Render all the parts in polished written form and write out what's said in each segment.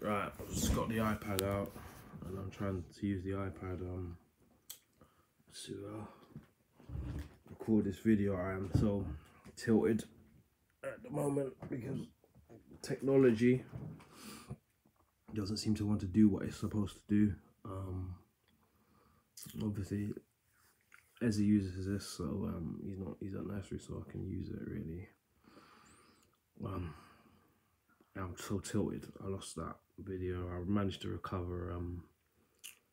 Right, I've just got the iPad out and I'm trying to use the iPad to record this video. I am so tilted at the moment because technology doesn't seem to want to do what it's supposed to do. Obviously Ezzy uses this, so he's at nursery, so I can use it really. I'm so tilted. I lost that video. I managed to recover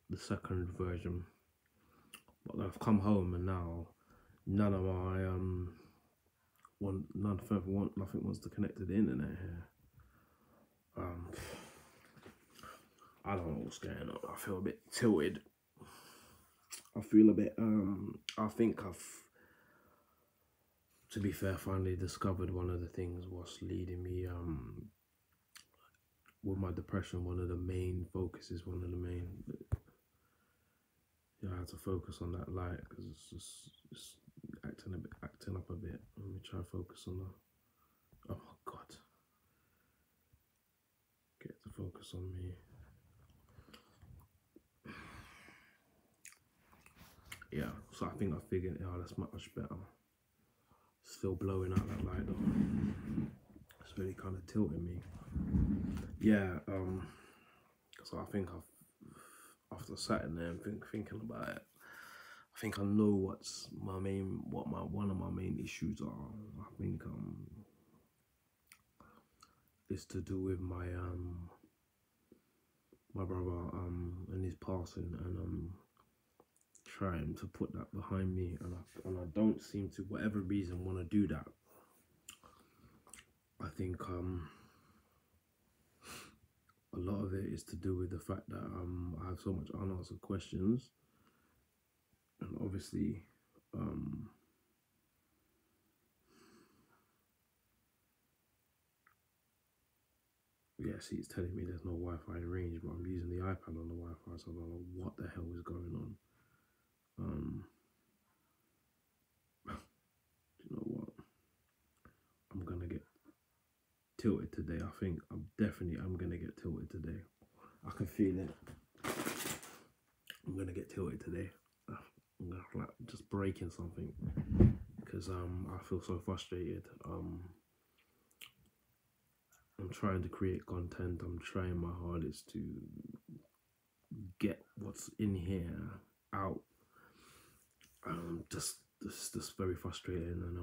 the second version, but I've come home and now none of my nothing wants to connect to the internet here. I don't know what's going on. I feel a bit tilted. I feel a bit I think I've, to be fair, finally discovered one of the things what's leading me with my depression. One of the main focuses, I had to focus on that light because it's acting up a bit. Let me try to focus on the, oh God, get to focus on me. Yeah, so I think I figured it out. That's much better. Still blowing out that light though. It's really kind of tilting me. Yeah, so I think after sitting there and thinking about it, I think I know what one of my main issues are. I think it's to do with my brother and his passing, and trying to put that behind me, and I don't seem to, whatever reason, want to do that. I think a lot of it is to do with the fact that I have so much unanswered questions, and obviously yeah, see, it's telling me there's no Wi-Fi range, but I'm using the iPad on the Wi-Fi, so I don't know what the hell is going on. Do you know what? I'm gonna get tilted today. I think I'm gonna get tilted today. I can feel it. I'm gonna get tilted today. I'm gonna like just breaking something because I feel so frustrated. I'm trying to create content. I'm trying my hardest to get what's in here out. Just very frustrating, and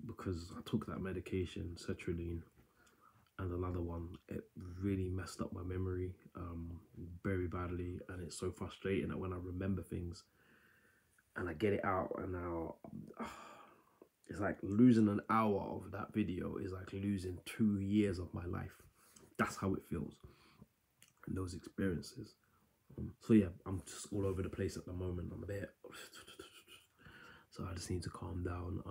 because I took that medication, sertraline, and another one, it really messed up my memory very badly, and it's so frustrating that when I remember things and I get it out, and now it's like losing an hour of that video is like losing 2 years of my life. That's how it feels, and those experiences. So yeah, I'm just all over the place at the moment. I'm a bit, so I just need to calm down.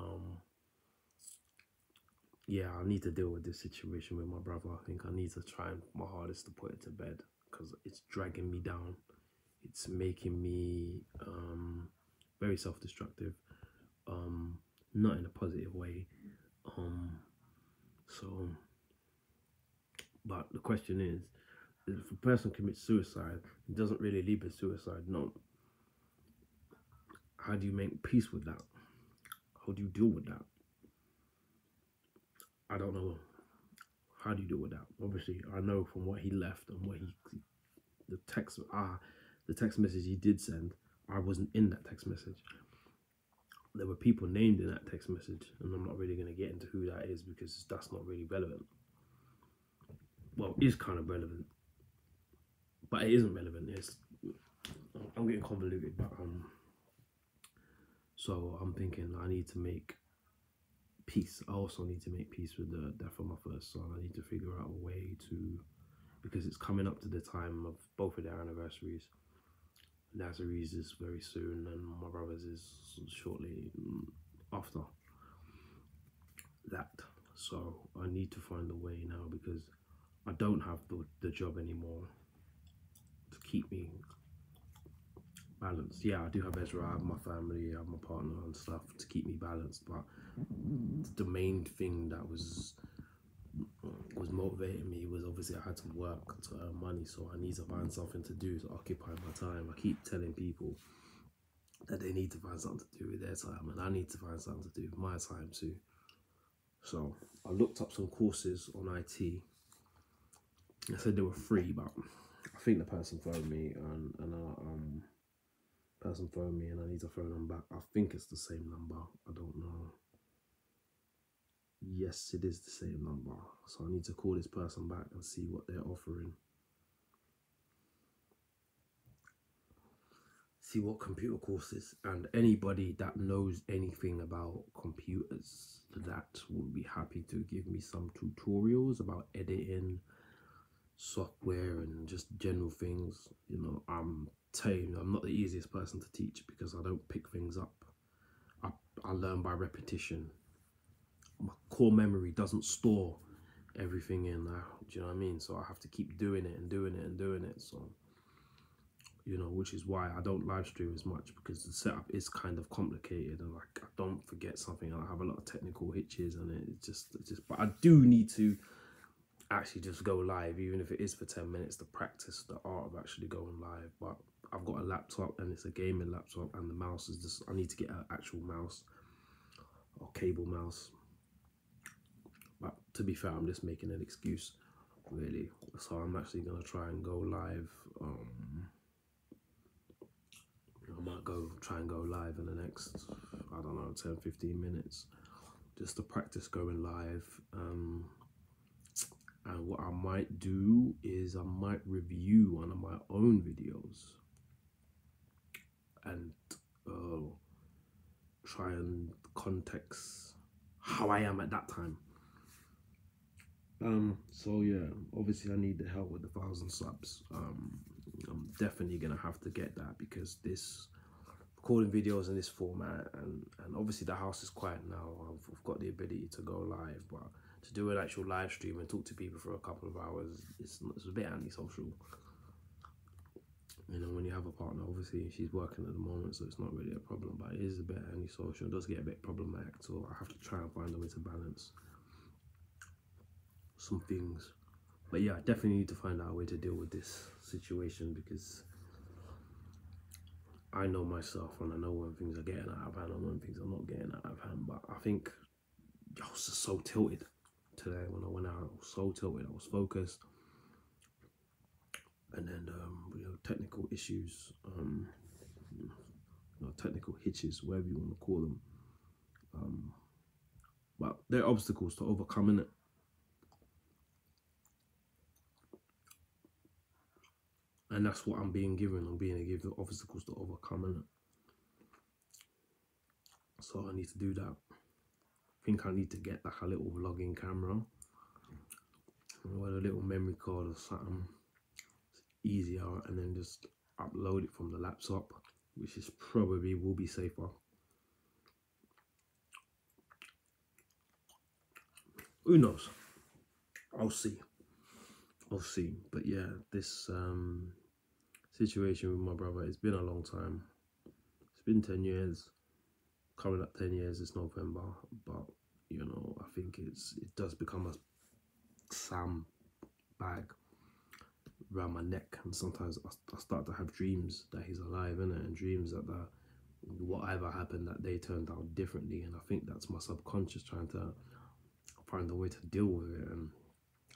Yeah, I need to deal with this situation with my brother. I think I need to try my hardest to put it to bed because it's dragging me down. It's making me very self-destructive, not in a positive way. But the question is, if a person commits suicide, it doesn't really lead to suicide. No. How do you make peace with that? How do you deal with that? I don't know. How do you deal with that? Obviously, I know from what he left and what the text message he did send, I wasn't in that text message. There were people named in that text message, and I'm not really going to get into who that is because that's not really relevant. Well, it is kind of relevant, but it isn't relevant. I'm getting convoluted, but so I'm thinking I need to make peace. I also need to make peace with the death of my first son. I need to figure out a way to, because it's coming up to the time of both of their anniversaries. Nazaree's is very soon, and my brother's is shortly after that. So I need to find a way now, because I don't have the job anymore to keep me balanced. Yeah, I do have Ezra, I have my family, I have my partner and stuff to keep me balanced, but the main thing that was was motivating me was obviously I had to work to earn money, so I need to find something to do to occupy my time. I keep telling people that they need to find something to do with their time, and I need to find something to do with my time too. So I looked up some courses on IT. I said they were free, but I think the person phoned me and person phoned me and I need to phone them back. I think it's the same number. I don't know. Yes, it is the same number. So I need to call this person back and see what they're offering. See what computer courses, and anybody that knows anything about computers that would be happy to give me some tutorials about editing software and just general things. You know, I'm telling you, I'm not the easiest person to teach because I don't pick things up. I learn by repetition. My core memory doesn't store everything in there. Do you know what I mean? So I have to keep doing it and doing it and doing it. So, you know, which is why I don't live stream as much, because the setup is kind of complicated and like I don't forget something. I have a lot of technical hitches and it's just but I do need to actually just go live, even if it is for 10 minutes, to practice the art of actually going live. But I've got a laptop and it's a gaming laptop, and the mouse is just, I need to get an actual mouse or cable mouse. But to be fair, I'm just making an excuse really. So I'm actually gonna try and go live. I might try and go live in the next, I don't know, 10-15 minutes just to practice going live. And what I might do is I might review one of my own videos and try and context how I am at that time. So yeah, obviously I need the help with the 1,000 subs. I'm definitely gonna have to get that, because this recording videos in this format, and obviously the house is quiet now. I've got the ability to go live, but to do an actual live stream and talk to people for a couple of hours, it's a bit antisocial. You know, when you have a partner, obviously she's working at the moment, so it's not really a problem, but it is a bit antisocial. It does get a bit problematic, so I have to try and find a way to balance some things. But yeah, I definitely need to find out a way to deal with this situation, because I know myself and I know when things are getting out of hand and when things are not getting out of hand. But I think I was just so tilted today when I went out. I was so tilted. I was focused, and then you know, technical issues, you know, technical hitches, whatever you want to call them. But there are obstacles to overcoming it. And that's what I'm being given. I'm being given obstacles to overcome it. So I need to do that. I think I need to get like a little vlogging camera with a little memory card or something. It's easier, and then just upload it from the laptop, which is probably will be safer. Who knows? I'll see. I'll see. But yeah, this situation with my brother, it's been a long time. It's been 10 years, coming up 10 years this November. But you know, I think it does become a sandbag around my neck, and sometimes I start to have dreams that he's alive, innit? And dreams that whatever happened that day turned out differently, and I think that's my subconscious trying to find a way to deal with it. And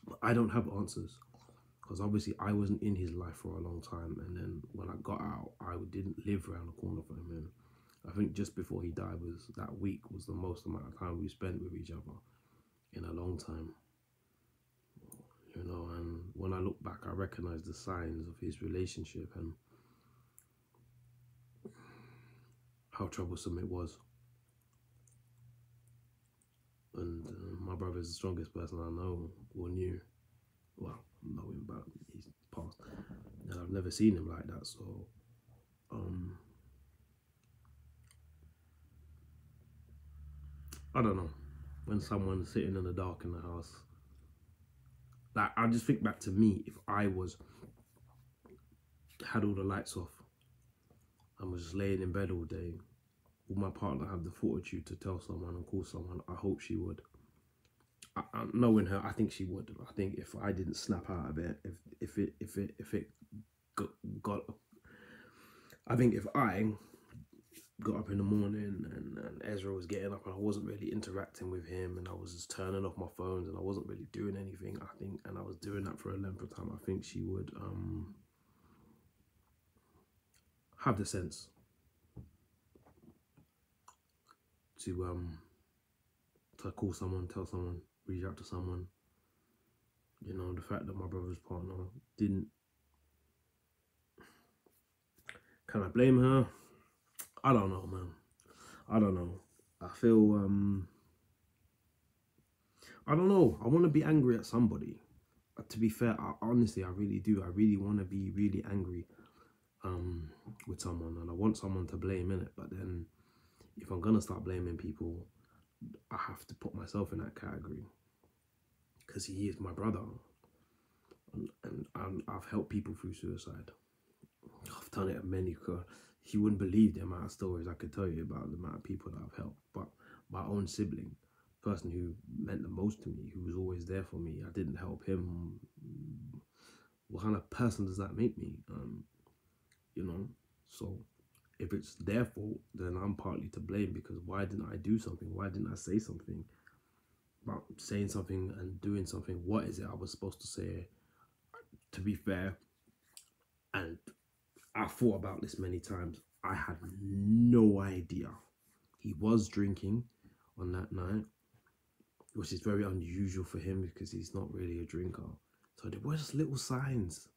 but I don't have answers, because obviously I wasn't in his life for a long time, and then when I got out, I didn't live around the corner from him. I think just before he died, that week was the most amount of time we spent with each other in a long time. You know, and when I look back, I recognize the signs of his relationship and how troublesome it was. And my brother's the strongest person I know or knew. Well, I know him, but he's passed, and I've never seen him like that. So, I don't know. When someone's sitting in the dark in the house, like I just think back to me, if I had all the lights off and was just laying in bed all day, would my partner have the fortitude to tell someone and call someone? I hope she would. knowing her, I think she would. I think if I didn't snap out of it, if it got, I think if I got up in the morning and Ezra was getting up and I wasn't really interacting with him and I was just turning off my phones and I wasn't really doing anything, I think, and I was doing that for a length of time, I think she would have the sense to call someone, tell someone, reach out to someone. You know, the fact that my brother's partner didn't. Can I blame her? I don't know, man. I don't know. I feel I don't know. I want to be angry at somebody. To be fair, honestly, I really do. I really want to be really angry with someone, and I want someone to blame in it. But then, if I'm gonna start blaming people, I have to put myself in that category because he is my brother, and I've helped people through suicide. I've done it at many. You wouldn't believe the amount of stories I could tell you about the amount of people that I've helped. But my own sibling, person who meant the most to me, who was always there for me, I didn't help him. What kind of person does that make me? You know, so if it's their fault, then I'm partly to blame because why didn't I do something? Why didn't I say something? About saying something and doing something. What is it I was supposed to say? To be fair, and I thought about this many times. I had no idea he was drinking on that night, which is very unusual for him because he's not really a drinker. So there were just little signs.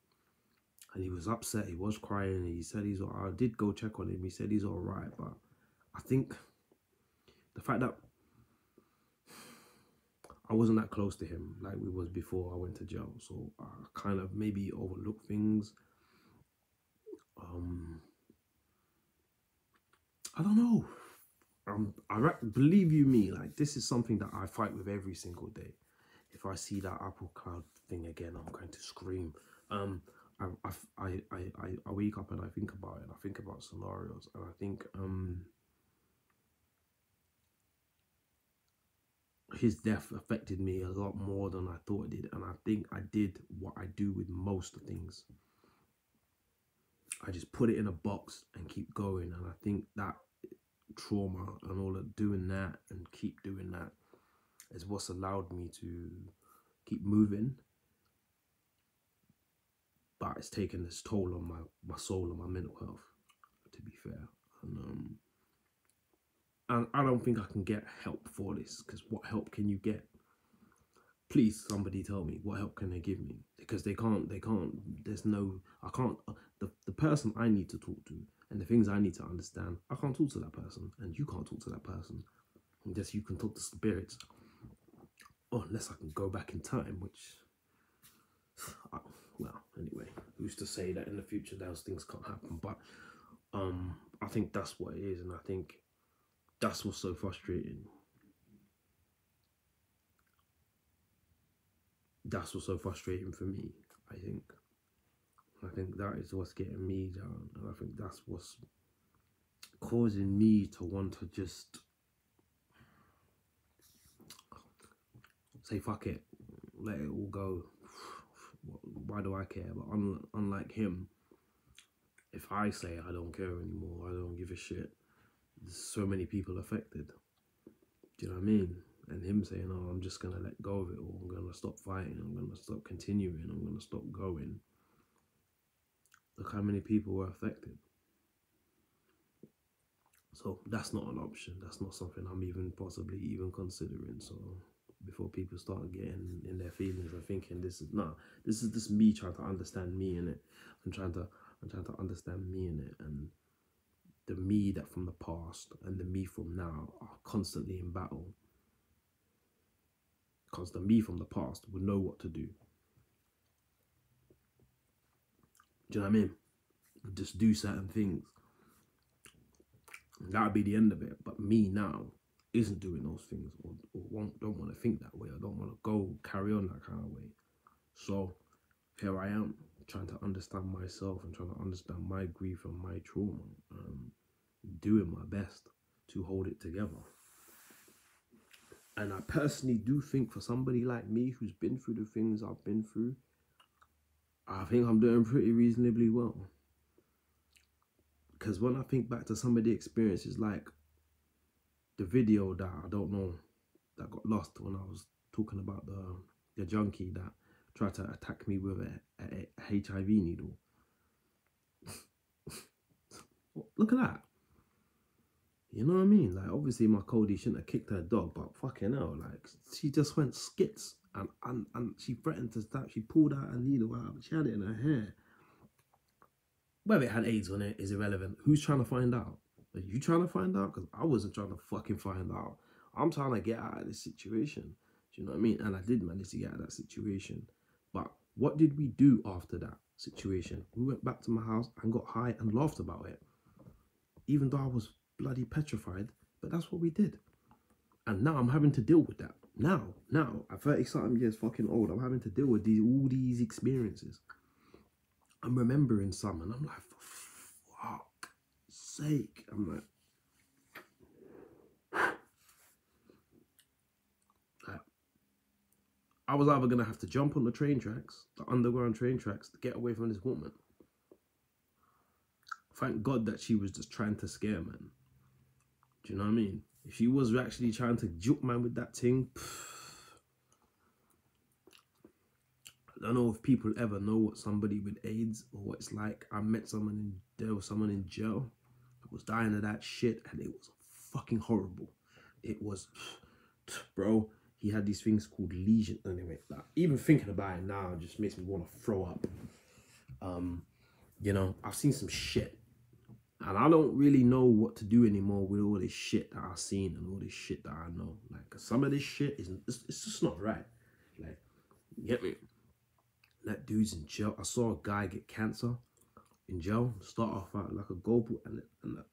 And he was upset, he was crying, he said he's all right. I did go check on him, he said he's all right. But I think the fact that I wasn't that close to him like we was before I went to jail. So I kind of maybe overlooked things. I don't know. Believe you me, like this is something that I fight with every single day. If I see that Apple Cloud thing again, I'm going to scream. I wake up and I think about it. I think about scenarios, and I think his death affected me a lot more than I thought it did. And I think I did what I do with most things. I just put it in a box and keep going. And I think that trauma and all of doing that and keep doing that is what's allowed me to keep moving. But it's taken this toll on my soul and my mental health, to be fair. And I don't think I can get help for this, because what help can you get? Please, somebody tell me, what help can they give me? Because they can't, there's no, I can't, the person I need to talk to and the things I need to understand, I can't talk to that person, and you can't talk to that person. Unless you can talk to spirits. Oh, unless I can go back in time, which, well, anyway, who's to say that in the future those things can't happen? But I think that's what it is, and I think that's what's so frustrating. That's what's so frustrating for me, I think that is what's getting me down, and I think that's what's causing me to want to just say fuck it, let it all go. Why do I care? But unlike him, if I say I don't care anymore, I don't give a shit, there's so many people affected. Do you know what I mean? And him saying, oh, I'm just gonna let go of it, or I'm gonna stop fighting, I'm gonna stop continuing, I'm gonna stop going. Look how many people were affected. So that's not an option. That's not something I'm even possibly even considering. So before people start getting in their feelings and thinking this is just me trying to understand me in it. I'm trying to understand me in it, and the me that from the past and the me from now are constantly in battle. Because the me from the past would know what to do. Do you know what I mean? Just do certain things. That would be the end of it. But me now isn't doing those things, or don't want to think that way, or don't want to go carry on that kind of way. So here I am, trying to understand myself and trying to understand my grief and my trauma, doing my best to hold it together. And I personally do think for somebody like me who's been through the things I've been through, I think I'm doing pretty reasonably well. Because when I think back to some of the experiences, like the video that I don't know, that got lost when I was talking about the junkie that tried to attack me with a HIV needle. Look at that. You know what I mean? Like, obviously my Cody shouldn't have kicked her dog, but fucking hell, like, she just went skits and she threatened to stab. She pulled out a needle out, but she had it in her hair. Whether it had AIDS on it is irrelevant. Who's trying to find out? Are you trying to find out? Because I wasn't trying to fucking find out. I'm trying to get out of this situation. Do you know what I mean? And I did manage to get out of that situation. But what did we do after that situation? We went back to my house and got high and laughed about it. Even though I was bloody petrified, but that's what we did. And now I'm having to deal with that. Now, at 30-something years fucking old, I'm having to deal with all these experiences. I'm remembering some, and I'm like, for fuck's sake. I'm like, I was either going to have to jump on the train tracks, the underground train tracks, to get away from this woman. Thank God that she was just trying to scare man. Do you know what I mean? If she was actually trying to juke man with that thing, I don't know if people ever know what somebody with AIDS or what it's like. I met someone there was someone in jail who was dying of that shit, and it was fucking horrible. It was, bro, he had these things called lesions. Anyway, like, even thinking about it now just makes me want to throw up. You know, I've seen some shit. And I don't really know what to do anymore with all this shit that I've seen and all this shit that I know. Like, cause some of this shit it's just not right. Like, you get me? That dude's in jail. I saw a guy get cancer in jail. Start off out like a gold,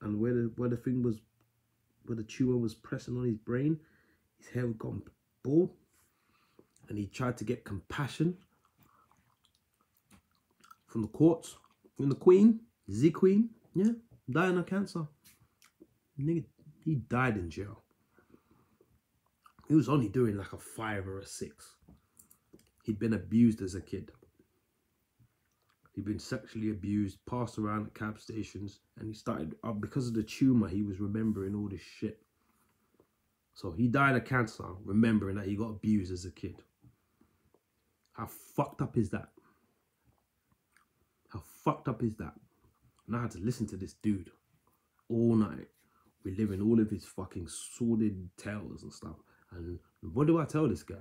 and where the thing was, where the tumor was pressing on his brain, his hair had gone bald, and he tried to get compassion from the courts, from the Queen, the Queen, yeah. Dying of cancer. Nigga, he died in jail. He was only doing like a 5 or a 6. He'd been abused as a kid. He'd been sexually abused, passed around at cab stations, and he started, because of the tumor, he was remembering all this shit. So he died of cancer, remembering that he got abused as a kid. How fucked up is that? How fucked up is that? And I had to listen to this dude all night, reliving all of his fucking sordid tales and stuff. And what do I tell this guy?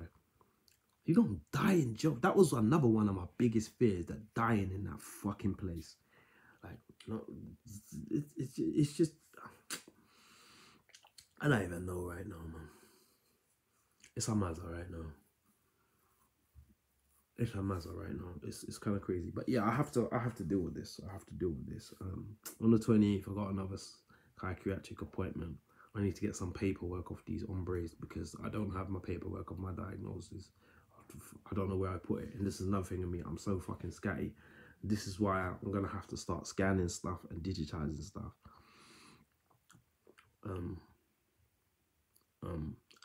You don't die in jail. That was another one of my biggest fears, that dying in that fucking place. Like, you know, it's just, I don't even know right now, man. It's a matter right now. It's a matter right now. It's kind of crazy, but yeah, I have to deal with this. I have to deal with this. On the 28th, I got another psychiatric appointment. I need to get some paperwork off these hombres because I don't have my paperwork of my diagnosis. I don't know where I put it, and this is another thing of me. I'm so fucking scatty. This is why I'm gonna have to start scanning stuff and digitizing stuff.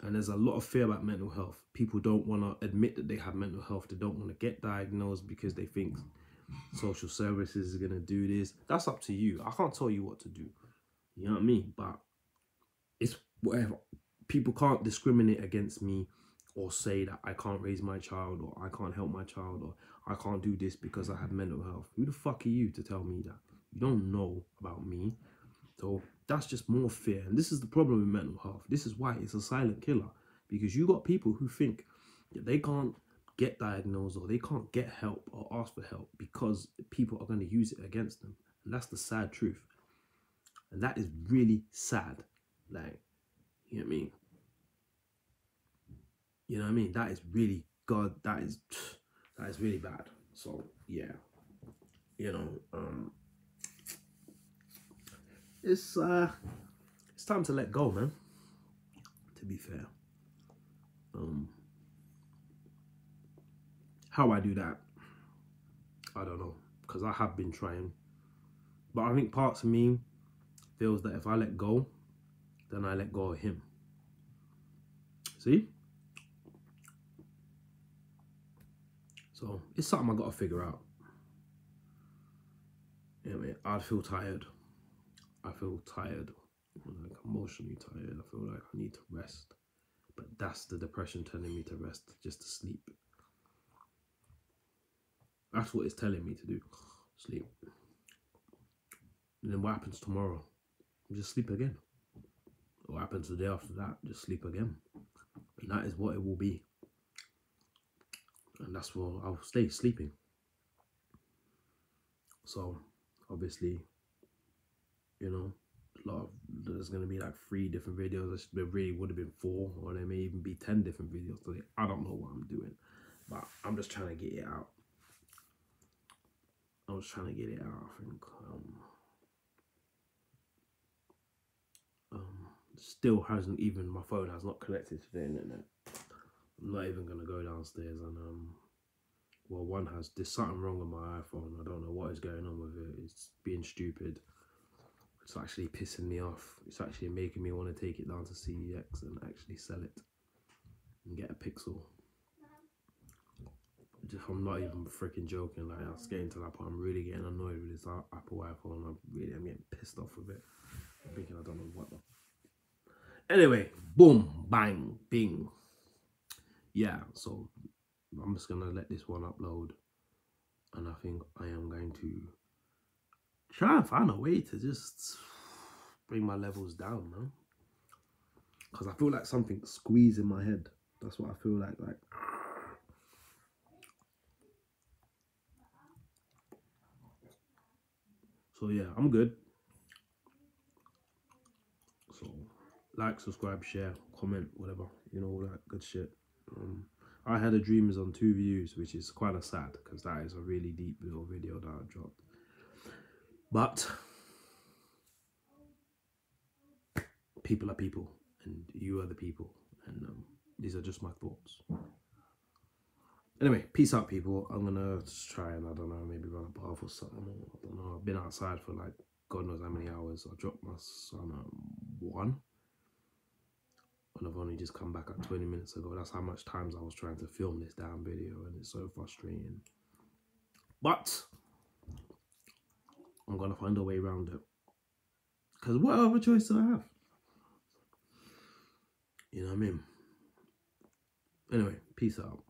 And there's a lot of fear about mental health. People don't want to admit that they have mental health. They don't want to get diagnosed because they think social services are going to do this. That's up to you. I can't tell you what to do. You know what I mean? But it's whatever. People can't discriminate against me or say that I can't raise my child or I can't help my child or I can't do this because I have mental health. Who the fuck are you to tell me that? You don't know about me. So that's just more fear. And this is the problem with mental health. This is why it's a silent killer. Because you got people who think that they can't get diagnosed or they can't get help or ask for help because people are going to use it against them. And that's the sad truth. And that is really sad. Like, you know what I mean? You know what I mean? That is really, God, that is really bad. So, yeah. You know, it's time to let go, man. To be fair. How I do that, I don't know, because I have been trying. But I think parts of me feels that if I let go, then I let go of him. See? So it's something I got to figure out. You know what I mean? I feel tired. I feel tired, like emotionally tired. I feel like I need to rest. But that's the depression telling me to rest, just to sleep. That's what it's telling me to do, sleep. And then what happens tomorrow? Just sleep again. What happens the day after that? Just sleep again. And that is what it will be. And that's where I'll stay sleeping. So, obviously, you know, there's going to be like 3 different videos. There really would have been 4, or there may even be 10 different videos today. I don't know what I'm doing, but I'm just trying to get it out. I was trying to get it out, I think. Still hasn't even, my phone has not connected to the internet. I'm not even going to go downstairs and, well, one has, there's something wrong with my iPhone. I don't know what is going on with it. It's being stupid. It's actually pissing me off. It's actually making me want to take it down to CEX and actually sell it and get a Pixel. I'm not even freaking joking. Like, I was getting to that point. I'm really getting annoyed with this Apple iPhone. I'm getting pissed off with it. I'm thinking, I don't know what the... Anyway, boom, bang, bing. Yeah, so I'm just going to let this one upload. And I think I am going to try and find a way to just bring my levels down, man. Because I feel like something's squeezing my head. That's what I feel like. So yeah, I'm good. So like, subscribe, share, comment, whatever, you know, all that good shit. I Had a Dream is on 2 views, which is quite a sad, because that is a really deep little video that I dropped. But people are people, and you are the people, and these are just my thoughts. Anyway, peace out, people. I'm gonna just try and, I don't know, maybe run a bath or something. I don't know. I've been outside for like God knows how many hours. I dropped my son at 1. And I've only just come back at 20 minutes ago. That's how much times I was trying to film this damn video, and it's so frustrating. But I'm gonna find a way around it. Because what other choice do I have? You know what I mean? Anyway, peace out.